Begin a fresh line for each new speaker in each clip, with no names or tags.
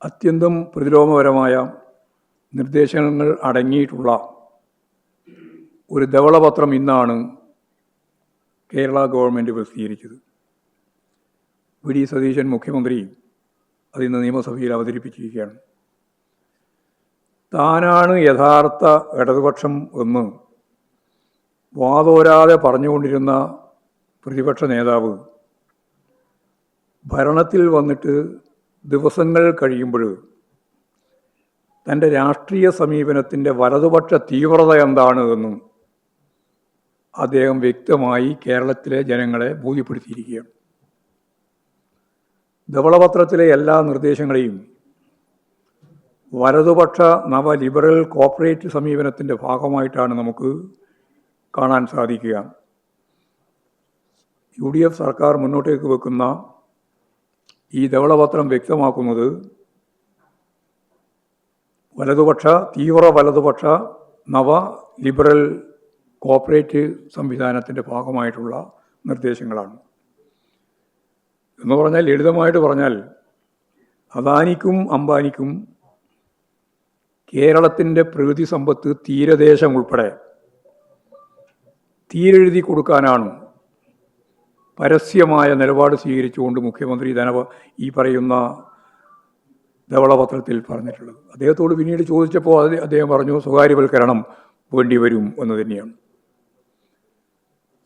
അത്യന്തം പ്രതിലോമപരമായ നിർദ്ദേശങ്ങൾ അടങ്ങിയിട്ടുള്ള ഒരു ധവളപത്രം ഇന്നാണ് കേരള ഗവൺമെൻറ് പ്രസിദ്ധീകരിച്ചത്. വി ഡി സതീശൻ മുഖ്യമന്ത്രി അതിന്ന് നിയമസഭയിൽ അവതരിപ്പിച്ചിരിക്കുകയാണ്. താനാണ് യഥാർത്ഥ ഇടതുപക്ഷം എന്ന് വാതോരാതെ പറഞ്ഞുകൊണ്ടിരുന്ന പ്രതിപക്ഷ നേതാവ് ഭരണത്തിൽ വന്നിട്ട് ദിവസങ്ങൾ കഴിയുമ്പോൾ തൻ്റെ രാഷ്ട്രീയ സമീപനത്തിൻ്റെ വലതുപക്ഷ തീവ്രത എന്താണ് എന്നും അദ്ദേഹം വ്യക്തമായി കേരളത്തിലെ ജനങ്ങളെ ബോധ്യപ്പെടുത്തിയിരിക്കുകയാണ്. ധവളപത്രത്തിലെ എല്ലാ നിർദ്ദേശങ്ങളെയും വലതുപക്ഷ നവ ലിബറൽ കോർപ്പറേറ്റ് സമീപനത്തിൻ്റെ ഭാഗമായിട്ടാണ് നമുക്ക് കാണാൻ സാധിക്കുക. UDF സർക്കാർ മുന്നോട്ടേക്ക് വെക്കുന്ന ഈ ധവളപത്രം വ്യക്തമാക്കുന്നത് തീവ്ര വലതുപക്ഷ നവ ലിബറൽ കോർപ്പറേറ്റ് സംവിധാനത്തിൻ്റെ ഭാഗമായിട്ടുള്ള നിർദ്ദേശങ്ങളാണ്. എന്ന് പറഞ്ഞാൽ, ലളിതമായിട്ട് പറഞ്ഞാൽ, അദാനിക്കും അംബാനിക്കും കേരളത്തിൻ്റെ പ്രകൃതി സമ്പത്ത് തീരദേശം ഉൾപ്പെടെ തീരെഴുതി കൊടുക്കാനാണ് പരസ്യമായ നിലപാട് സ്വീകരിച്ചുകൊണ്ട് മുഖ്യമന്ത്രി ഈ പറയുന്ന ധവളപത്രത്തിൽ പറഞ്ഞിട്ടുള്ളത്. അദ്ദേഹത്തോട് പിന്നീട് ചോദിച്ചപ്പോൾ അദ്ദേഹം പറഞ്ഞു സ്വകാര്യവൽക്കരണം വേണ്ടി വരും എന്ന് തന്നെയാണ്.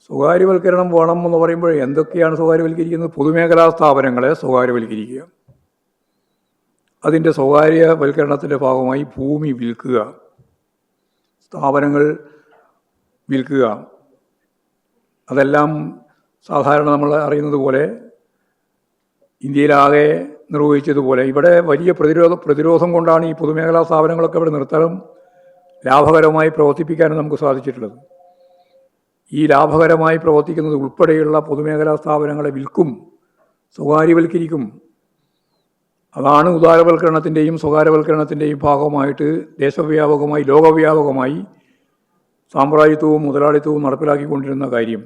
സ്വകാര്യവൽക്കരണം വേണം എന്ന് പറയുമ്പോൾ എന്തൊക്കെയാണ് സ്വകാര്യവൽക്കരിക്കുന്നത്? പൊതുമേഖലാ സ്ഥാപനങ്ങളെ സ്വകാര്യവൽക്കരിക്കുക, അതിൻ്റെ സ്വകാര്യവൽക്കരണത്തിൻ്റെ ഭാഗമായി ഭൂമി വിൽക്കുക, സ്ഥാപനങ്ങൾ വിൽക്കുക. അതെല്ലാം സാധാരണ നമ്മൾ അറിയുന്നത് പോലെ ഇന്ത്യയിലാകെ നിർവഹിച്ചതുപോലെ ഇവിടെ വലിയ പ്രതിരോധം കൊണ്ടാണ് ഈ പൊതുമേഖലാ സ്ഥാപനങ്ങളൊക്കെ ഇവിടെ നിർത്താനും ലാഭകരമായി പ്രവർത്തിപ്പിക്കാനും നമുക്ക് സാധിച്ചിട്ടുള്ളത്. ഈ ലാഭകരമായി പ്രവർത്തിക്കുന്നത് ഉൾപ്പെടെയുള്ള പൊതുമേഖലാ സ്ഥാപനങ്ങളെ വിൽക്കും, സ്വകാര്യവൽക്കരിക്കും. അതാണ് ഉദാരവൽക്കരണത്തിൻ്റെയും സ്വകാര്യവൽക്കരണത്തിൻ്റെയും ഭാഗമായിട്ട് ദേശവ്യാപകമായി ലോകവ്യാപകമായി സാമ്രാജ്യത്വവും മുതലാളിത്തവും നടപ്പിലാക്കിക്കൊണ്ടിരുന്ന കാര്യം.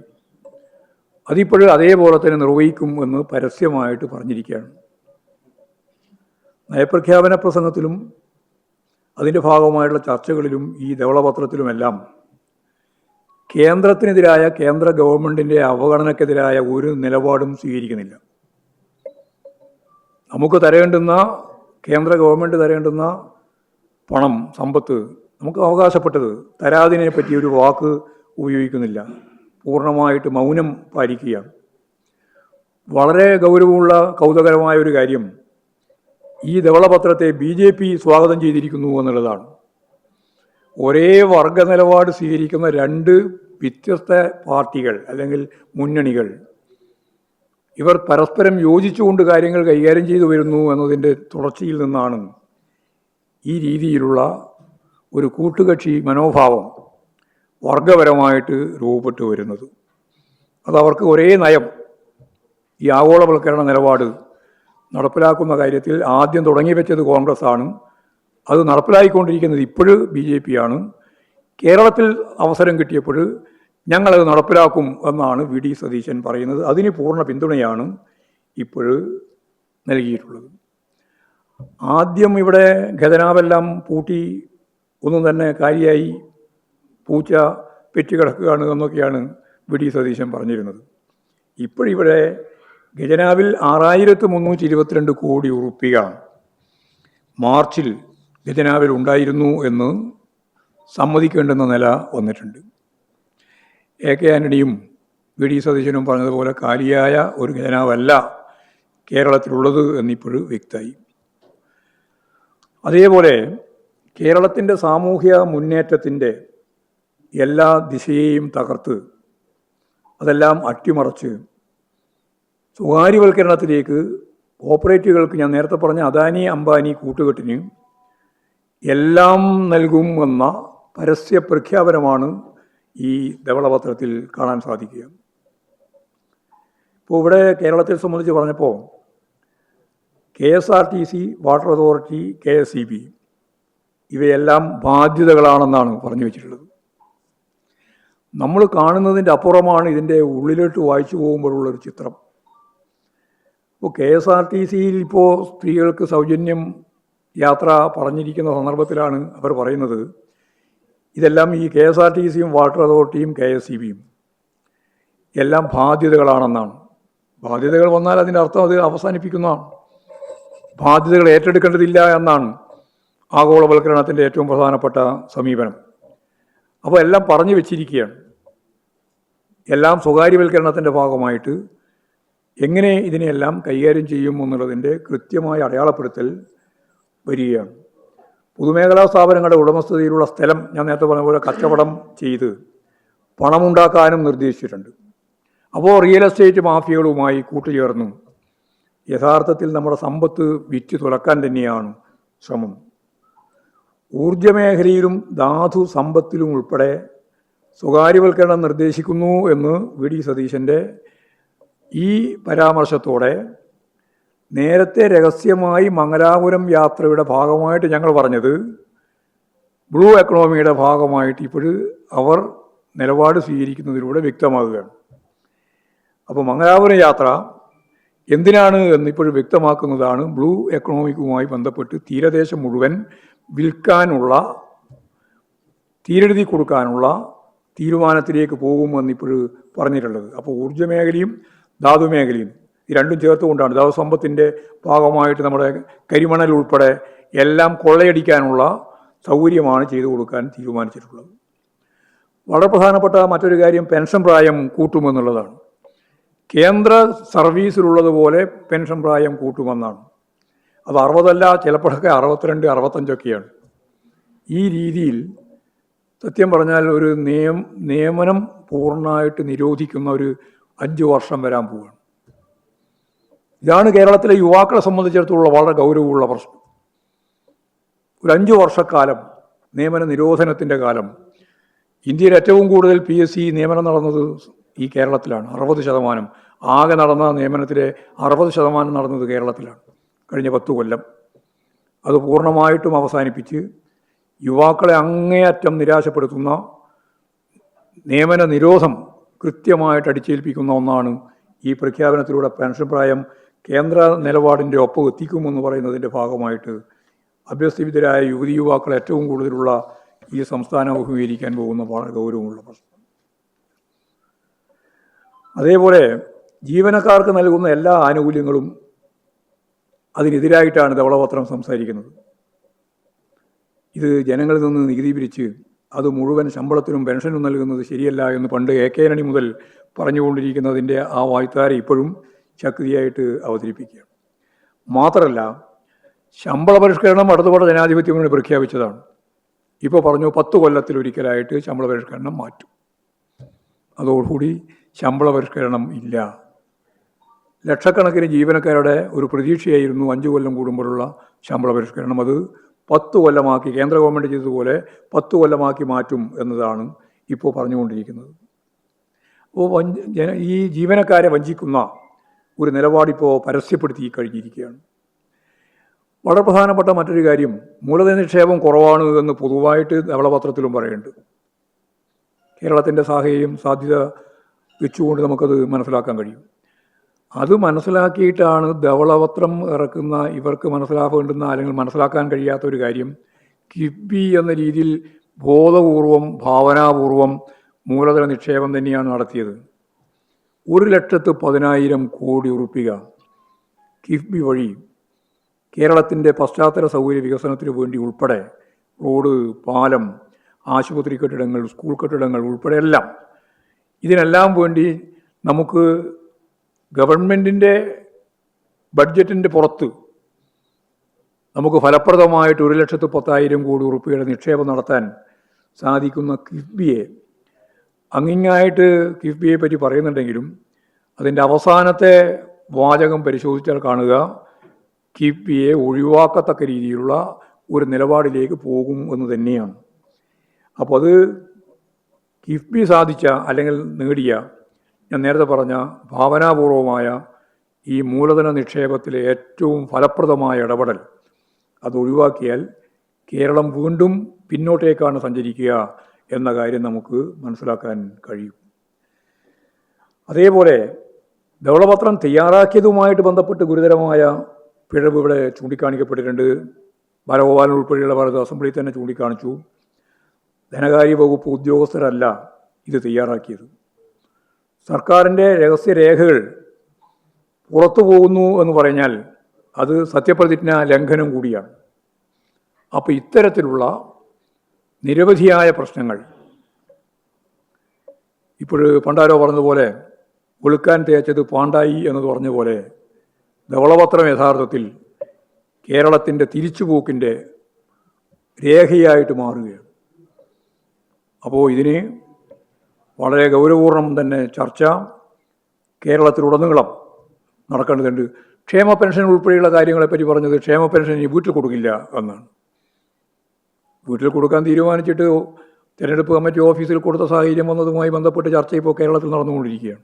അതിപ്പോഴും അതേപോലെ തന്നെ നിർവഹിക്കും എന്ന് പരസ്യമായിട്ട് പറഞ്ഞിരിക്കുകയാണ്. നയപ്രഖ്യാപന പ്രസംഗത്തിലും അതിൻ്റെ ഭാഗമായിട്ടുള്ള ചർച്ചകളിലും ഈ ധവളപത്രത്തിലുമെല്ലാം കേന്ദ്രത്തിനെതിരായ കേന്ദ്ര ഗവൺമെൻറ്റിൻ്റെ അവഗണനക്കെതിരായ ഒരു നിലപാടും സ്വീകരിക്കുന്നില്ല. നമുക്ക് തരേണ്ടുന്ന കേന്ദ്ര ഗവൺമെൻറ് തരേണ്ടുന്ന പണം, സമ്പത്ത് നമുക്ക് അവകാശപ്പെട്ടത് തരാതിനെ പറ്റി ഒരു വാക്ക് ഉപയോഗിക്കുന്നില്ല. പൂർണ്ണമായിട്ട് മൗനം പാലിക്കുകയാണ്. വളരെ ഗൗരവമുള്ള കൗതുകകരമായ ഒരു കാര്യം, ഈ ധവളപത്രത്തെ BJP സ്വാഗതം ചെയ്തിരിക്കുന്നു എന്നുള്ളതാണ്. ഒരേ വർഗ നിലപാട് സ്വീകരിക്കുന്ന രണ്ട് വ്യത്യസ്ത പാർട്ടികൾ അല്ലെങ്കിൽ മുന്നണികൾ, ഇവർ പരസ്പരം യോജിച്ചുകൊണ്ട് കാര്യങ്ങൾ കൈകാര്യം ചെയ്തു വരുന്നു എന്നതിൻ്റെ തുടർച്ചയിൽ നിന്നാണ് ഈ രീതിയിലുള്ള ഒരു കൂട്ടുകക്ഷി മനോഭാവം വർഗപരമായിട്ട് രൂപപ്പെട്ടു വരുന്നത്. അതവർക്ക് ഒരേ നയം, ഈ ആഗോളവൽക്കരണ നിലപാട് നടപ്പിലാക്കുന്ന കാര്യത്തിൽ ആദ്യം തുടങ്ങി വെച്ചത് കോൺഗ്രസ് ആണ്. അത് നടപ്പിലാക്കിക്കൊണ്ടിരിക്കുന്നത് ഇപ്പോഴും BJP ആണ്. കേരളത്തിൽ അവസരം കിട്ടിയപ്പോൾ ഞങ്ങളത് നടപ്പിലാക്കും എന്നാണ് വി ഡി സതീശൻ പറയുന്നത്. അതിന് പൂർണ്ണ പിന്തുണയാണ് ഇപ്പോഴും നൽകിയിട്ടുള്ളത്. ആദ്യം ഇവിടെ ഖജനാവെല്ലാം പൂട്ടി ഒന്നും തന്നെ കാര്യമായി പൂച്ച പെറ്റുകിടക്കുകയാണ് എന്നൊക്കെയാണ് വി ഡി സതീശൻ പറഞ്ഞിരുന്നത്. ഇപ്പോഴിവിടെ ഖജനാവിൽ 6322 കോടി ഉറുപ്പിക മാർച്ചിൽ ഖജനാവിൽ ഉണ്ടായിരുന്നു എന്ന് സമ്മതിക്കേണ്ടുന്ന നില വന്നിട്ടുണ്ട്. AK ആന്റണിയും വി ഡി സതീശനും പറഞ്ഞതുപോലെ കാലിയായ ഒരു ഖജനാവല്ല കേരളത്തിലുള്ളത് എന്നിപ്പോഴും വ്യക്തമായി. അതേപോലെ കേരളത്തിൻ്റെ സാമൂഹ്യ മുന്നേറ്റത്തിൻ്റെ എല്ലാ ദിശയെയും തകർത്ത് അതെല്ലാം അട്ടിമറിച്ച് സ്വകാര്യവൽക്കരണത്തിലേക്ക് കോർപ്പറേറ്റുകൾക്ക്, ഞാൻ നേരത്തെ പറഞ്ഞ അദാനി അംബാനി കൂട്ടുകെട്ടിന് എല്ലാം നൽകും എന്ന പരസ്യ പ്രഖ്യാപനമാണ് ഈ ധവളപത്രത്തിൽ കാണാൻ സാധിക്കുക. ഇപ്പോൾ ഇവിടെ കേരളത്തെ സംബന്ധിച്ച് പറഞ്ഞപ്പോൾ KSRTC, വാട്ടർ അതോറിറ്റി, KSEB ഇവയെല്ലാം ബാധ്യതകളാണെന്നാണ് പറഞ്ഞു വെച്ചിട്ടുള്ളത്. നമ്മൾ കാണുന്നതിൻ്റെ അപ്പുറമാണ് ഇതിൻ്റെ ഉള്ളിലോട്ട് വായിച്ചു പോകുമ്പോഴുള്ളൊരു ചിത്രം. ഇപ്പോൾ KSRTCയിൽ ഇപ്പോൾ സ്ത്രീകൾക്ക് സൗജന്യം യാത്ര പറഞ്ഞിരിക്കുന്ന സന്ദർഭത്തിലാണ് അവർ പറയുന്നത്, ഇതെല്ലാം ഈ KSRTCയും വാട്ടർ അതോറിറ്റിയും KSEBയും എല്ലാം ബാധ്യതകളാണെന്നാണ്. ബാധ്യതകൾ വന്നാൽ അതിൻ്റെ അർത്ഥം അത് അവസാനിപ്പിക്കുന്നതാണ്. ബാധ്യതകൾ ഏറ്റെടുക്കേണ്ടതില്ല എന്നാണ് ആഗോളവൽക്കരണത്തിൻ്റെ ഏറ്റവും പ്രധാനപ്പെട്ട സമീപനം. അപ്പോൾ എല്ലാം പറഞ്ഞു വെച്ചിരിക്കുകയാണ്. എല്ലാം സ്വകാര്യവൽക്കരണത്തിൻ്റെ ഭാഗമായിട്ട് എങ്ങനെ ഇതിനെയെല്ലാം കൈകാര്യം ചെയ്യും എന്നുള്ളതിൻ്റെ കൃത്യമായ അടയാളപ്പെടുത്തൽ വരികയാണ്. പൊതുമേഖലാ സ്ഥാപനങ്ങളുടെ ഉടമസ്ഥതയിലുള്ള സ്ഥലം ഞാൻ നേരത്തെ പറഞ്ഞ പോലെ കച്ചവടം ചെയ്ത് പണമുണ്ടാക്കാനും നിർദ്ദേശിച്ചിട്ടുണ്ട്. അപ്പോൾ റിയൽ എസ്റ്റേറ്റ് മാഫിയകളുമായി കൂട്ടുചേർന്നു യഥാർത്ഥത്തിൽ നമ്മുടെ സമ്പത്ത് വിറ്റ് തുലക്കാൻ തന്നെയാണ് ശ്രമം. ഊർജ്ജമേഖലയിലും ധാതു സമ്പത്തിലും ഉൾപ്പെടെ സ്വകാര്യവൽക്കരണം നിർദ്ദേശിക്കുന്നു എന്ന് VD സതീശൻ്റെ ഈ പരാമർശത്തോടെ നേരത്തെ രഹസ്യമായി മംഗലാപുരം യാത്രയുടെ ഭാഗമായിട്ട് ഞങ്ങൾ പറഞ്ഞത് ബ്ലൂ എക്കണോമിയുടെ ഭാഗമായിട്ട് ഇപ്പോഴും അവർ നിലപാട് സ്വീകരിക്കുന്നതിലൂടെ വ്യക്തമാകുകയാണ്. അപ്പോൾ മംഗലാപുരം യാത്ര എന്തിനാണ് എന്നിപ്പോഴും വ്യക്തമാക്കുന്നതാണ് ബ്ലൂ എക്കണോമിക്കുമായി ബന്ധപ്പെട്ട് തീരദേശം മുഴുവൻ വിൽക്കാനുള്ള, തീരെഴുതി കൊടുക്കാനുള്ള തീരുമാനത്തിലേക്ക് പോകുമെന്നിപ്പോഴും പറഞ്ഞിട്ടുള്ളത്. അപ്പോൾ ഊർജ്ജ മേഖലയും ധാതു മേഖലയും ഈ രണ്ടും ചേർത്തുകൊണ്ടാണ് ധാതു സമ്പത്തിൻ്റെ ഭാഗമായിട്ട് നമ്മുടെ കരിമണൽ ഉൾപ്പെടെ എല്ലാം കൊള്ളയടിക്കാനുള്ള സൗകര്യമാണ് ചെയ്തു കൊടുക്കാൻ തീരുമാനിച്ചിട്ടുള്ളത്. വളരെ പ്രധാനപ്പെട്ട മറ്റൊരു കാര്യം പെൻഷൻ പ്രായം കൂട്ടുമെന്നുള്ളതാണ്. കേന്ദ്ര സർവീസിലുള്ളതുപോലെ പെൻഷൻ പ്രായം കൂട്ടുമെന്നാണ്. അത് 60 അല്ല, ചിലപ്പോഴൊക്കെ 62, 65ഒക്കെയാണ്. ഈ രീതിയിൽ സത്യം പറഞ്ഞാൽ ഒരു നിയമനം പൂർണ്ണമായിട്ട് നിരോധിക്കുന്ന ഒരു 5 വർഷം വരാൻ പോവുകയാണ്. ഇതാണ് കേരളത്തിലെ യുവാക്കളെ സംബന്ധിച്ചിടത്തോളം വളരെ ഗൗരവമുള്ള പ്രശ്നം. ഒരു 5 വർഷക്കാലം നിയമന നിരോധനത്തിൻ്റെ കാലം. ഇന്ത്യയിൽ ഏറ്റവും കൂടുതൽ PSC നിയമനം നടന്നത് ഈ കേരളത്തിലാണ്. 60%. ആകെ നടന്ന നിയമനത്തിലെ 60% നടന്നത് കേരളത്തിലാണ് കഴിഞ്ഞ 10 കൊല്ലം. അത് പൂർണ്ണമായിട്ടും അവസാനിപ്പിച്ച് യുവാക്കളെ അങ്ങേയറ്റം നിരാശപ്പെടുത്തുന്ന നിയമന നിരോധം കൃത്യമായിട്ട് അടിച്ചേൽപ്പിക്കുന്ന ഒന്നാണ് ഈ പ്രഖ്യാപനത്തിലൂടെ പെൻഷൻ പ്രായം കേന്ദ്ര നിലപാടിൻ്റെ ഒപ്പം എത്തിക്കുമെന്ന് പറയുന്നതിൻ്റെ ഭാഗമായിട്ട് അഭ്യസ്തവിദ്യരായ യുവതിയുവാക്കൾ ഏറ്റവും കൂടുതലുള്ള ഈ സംസ്ഥാനം അഭിമുഖീകരിക്കാൻ പോകുന്ന വളരെ ഗൗരവമുള്ള പ്രശ്നം. അതേപോലെ ജീവനക്കാർക്ക് നൽകുന്ന എല്ലാ ആനുകൂല്യങ്ങളും അതിനെതിരായിട്ടാണ് ധവളപത്രം സംസാരിക്കുന്നത്. ഇത് ജനങ്ങളിൽ നിന്ന് നികുതി പിരിച്ച് അത് മുഴുവൻ ശമ്പളത്തിനും പെൻഷനും നൽകുന്നത് ശരിയല്ല എന്ന് പണ്ട് AK ആന്റണി മുതൽ പറഞ്ഞുകൊണ്ടിരിക്കുന്നതിൻ്റെ ആ വായ്ത്താര ഇപ്പോഴും ശക്തിയായിട്ട് അവതരിപ്പിക്കുകയാണ്. മാത്രമല്ല, ശമ്പള പരിഷ്കരണം അടുത്തപാട് ജനാധിപത്യ മുന്നണി പ്രഖ്യാപിച്ചതാണ്. ഇപ്പോൾ പറഞ്ഞു 10 കൊല്ലത്തിലൊരിക്കലായിട്ട് ശമ്പള പരിഷ്കരണം മാറ്റും. അതോടുകൂടി ശമ്പള പരിഷ്കരണം ഇല്ല. ലക്ഷക്കണക്കിന് ജീവനക്കാരുടെ ഒരു പ്രതീക്ഷയായിരുന്നു 5 കൊല്ലം കൂടുമ്പോഴുള്ള ശമ്പള പരിഷ്കരണം. അത് 10 കൊല്ലമാക്കി, കേന്ദ്ര ഗവൺമെൻറ് ചെയ്തതുപോലെ 10 കൊല്ലമാക്കി മാറ്റും എന്നതാണ് ഇപ്പോൾ പറഞ്ഞുകൊണ്ടിരിക്കുന്നത്. അപ്പോൾ ഈ ജീവനക്കാരെ വഞ്ചിക്കുന്ന ഒരു നിലപാടിപ്പോൾ പരസ്യപ്പെടുത്തി കഴിഞ്ഞിരിക്കുകയാണ്. വളരെ പ്രധാനപ്പെട്ട മറ്റൊരു കാര്യം, മൂലധന നിക്ഷേപം കുറവാണ് എന്ന് പൊതുവായിട്ട് ധവളപത്രത്തിലും പറയുന്നുണ്ട്. കേരളത്തിൻ്റെ സാഹചര്യം സാധ്യത വെച്ചുകൊണ്ട് നമുക്കത് മനസ്സിലാക്കാൻ കഴിയും. അത് മനസ്സിലാക്കിയിട്ടാണ് ധവളപത്രം ഇറക്കുന്ന ഇവർക്ക് മനസ്സിലാക്കേണ്ടുന്ന അല്ലെങ്കിൽ മനസ്സിലാക്കാൻ കഴിയാത്ത ഒരു കാര്യം, കിഫ്ബി എന്ന രീതിയിൽ ബോധപൂർവം ഭാവനാപൂർവം മൂലധന നിക്ഷേപം തന്നെയാണ് നടത്തിയത്. 1,10,000 കോടി ഉറുപ്പിക കിഫ്ബി വഴി കേരളത്തിൻ്റെ പശ്ചാത്തല സൗകര്യ വികസനത്തിന് വേണ്ടി ഉൾപ്പെടെ റോഡ്, പാലം, ആശുപത്രി കെട്ടിടങ്ങൾ, സ്കൂൾ കെട്ടിടങ്ങൾ ഉൾപ്പെടെ എല്ലാം, ഇതിനെല്ലാം വേണ്ടി നമുക്ക് ഗവൺമെൻറ്റിൻ്റെ ബഡ്ജറ്റിൻ്റെ പുറത്ത് നമുക്ക് ഫലപ്രദമായിട്ട് 1,10,000 കോടി ഉറുപ്പികയുടെ നിക്ഷേപം നടത്താൻ സാധിക്കുന്ന കിഫ്ബിയെ, അങ്ങിങ്ങായിട്ട് കിഫ്ബിയെ പറ്റി പറയുന്നുണ്ടെങ്കിലും അതിൻ്റെ അവസാനത്തെ വാചകം പരിശോധിച്ചാൽ കാണുക കിഫ്ബിയെ ഒഴിവാക്കത്തക്ക രീതിയിലുള്ള ഒരു നിലപാടിലേക്ക് പോകും എന്ന് തന്നെയാണ്. അപ്പോൾ അത് കിഫ്ബി സാധിച്ച അല്ലെങ്കിൽ നേടിയ, ഞാൻ നേരത്തെ പറഞ്ഞ ഭാവനാപൂർവമായ ഈ മൂലധന നിക്ഷേപത്തിലെ ഏറ്റവും ഫലപ്രദമായ ഇടപെടൽ അത് ഒഴിവാക്കിയാൽ കേരളം വീണ്ടും പിന്നോട്ടേക്കാണ് സഞ്ചരിക്കുക എന്ന കാര്യം നമുക്ക് മനസ്സിലാക്കാൻ കഴിയും. അതേപോലെ ധവളപത്രം തയ്യാറാക്കിയതുമായിട്ട് ബന്ധപ്പെട്ട് ഗുരുതരമായ പിഴവ് ഇവിടെ ചൂണ്ടിക്കാണിക്കപ്പെട്ടിട്ടുണ്ട്. ബാലഗോപാലൻ ഉൾപ്പെടെയുള്ള പലത് അസംബ്ലിയിൽ തന്നെ ചൂണ്ടിക്കാണിച്ചു. ധനകാര്യ വകുപ്പ് ഉദ്യോഗസ്ഥരല്ല ഇത് തയ്യാറാക്കിയത്. സർക്കാരിൻ്റെ രഹസ്യരേഖകൾ പുറത്തു പോകുന്നു എന്ന് പറഞ്ഞാൽ അത് സത്യപ്രതിജ്ഞ ലംഘനം കൂടിയാണ്. അപ്പോൾ ഇത്തരത്തിലുള്ള നിരവധിയായ പ്രശ്നങ്ങൾ ഇപ്പോൾ പണ്ടാരോ പറഞ്ഞതുപോലെ വെളുക്കാൻ തേച്ചത് പാണ്ടായി എന്ന് പറഞ്ഞ പോലെ ധവളപത്രം യഥാർത്ഥത്തിൽ കേരളത്തിൻ്റെ തിരിച്ചുപോക്കിൻ്റെ രേഖയായിട്ട് മാറുകയാണ്. അപ്പോൾ ഇതിന് വളരെ ഗൗരവപൂർണ്ണം തന്നെ ചർച്ച കേരളത്തിലുടനീളം നടക്കേണ്ടതുണ്ട്. ക്ഷേമ പെൻഷൻ ഉൾപ്പെടെയുള്ള കാര്യങ്ങളെപ്പറ്റി പറഞ്ഞത് ക്ഷേമ പെൻഷൻ ഇനി വീട്ടിൽ കൊടുക്കില്ല എന്നാണ്. വീട്ടിൽ കൊടുക്കാൻ തീരുമാനിച്ചിട്ട് തിരഞ്ഞെടുപ്പ് കമ്മിറ്റി ഓഫീസിൽ കൊടുത്ത സാഹചര്യം വന്നതുമായി ബന്ധപ്പെട്ട് ചർച്ച ഇപ്പോൾ കേരളത്തിൽ നടന്നുകൊണ്ടിരിക്കുകയാണ്.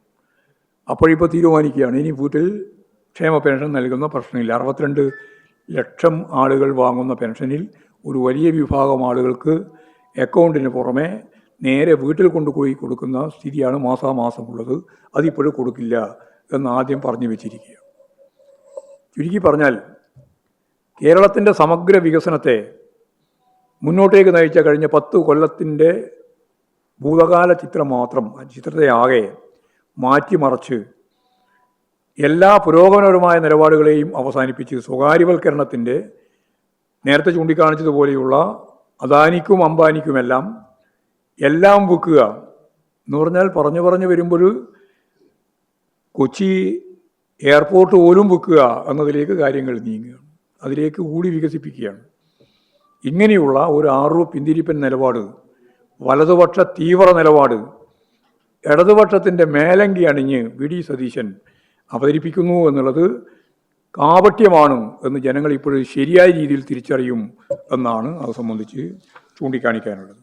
അപ്പോഴിപ്പോൾ തീരുമാനിക്കുകയാണ് ഇനി വീട്ടിൽ ക്ഷേമ പെൻഷൻ നൽകുന്ന പ്രശ്നമില്ല. 62 ലക്ഷം ആളുകൾ വാങ്ങുന്ന പെൻഷനിൽ ഒരു വലിയ വിഭാഗം ആളുകൾക്ക് അക്കൗണ്ടിന് പുറമെ നേരെ വീട്ടിൽ കൊണ്ടുപോയി കൊടുക്കുന്ന സ്ഥിതിയാണ് മാസാമാസമുള്ളത്. അതിപ്പോഴും കൊടുക്കില്ല എന്ന് ആദ്യം പറഞ്ഞു വെച്ചിരിക്കുകയാണ്. ചുരുക്കി പറഞ്ഞാൽ കേരളത്തിൻ്റെ സമഗ്ര വികസനത്തെ മുന്നോട്ടേക്ക് നയിച്ച കഴിഞ്ഞ 10 കൊല്ലത്തിൻ്റെ ഭൂതകാല ചിത്രം മാത്രം, ചിത്രത്തെ ആകെ മാറ്റിമറിച്ച് എല്ലാ പുരോഗമനപരമായ നിലപാടുകളെയും അവസാനിപ്പിച്ച് സ്വകാര്യവൽക്കരണത്തിൻ്റെ നേരത്തെ ചൂണ്ടിക്കാണിച്ചതുപോലെയുള്ള അദാനിക്കും അംബാനിക്കുമെല്ലാം എല്ലാം വിൽക്കുക എന്ന് പറഞ്ഞാൽ പറഞ്ഞു വരുമ്പോൾ കൊച്ചി എയർപോർട്ട് പോലും വിൽക്കുക എന്നതിലേക്ക് കാര്യങ്ങൾ നീങ്ങുകയാണ്. അതിലേക്ക് കൂടി വികസിപ്പിക്കുകയാണ്. ഇങ്ങനെയുള്ള ഒരു പിന്തിരിപ്പൻ നിലപാട്, വലതുപക്ഷ തീവ്ര നിലപാട് ഇടതുപക്ഷത്തിൻ്റെ മേലങ്കി അണിഞ്ഞ് വി.ഡി. സതീശൻ അവതരിപ്പിക്കുന്നു എന്നുള്ളത് കാപട്യമാണ് എന്ന് ജനങ്ങൾ ഇപ്പോഴും ശരിയായ രീതിയിൽ തിരിച്ചറിയും എന്നാണ് അത് സംബന്ധിച്ച് ചൂണ്ടിക്കാണിക്കാനുള്ളത്.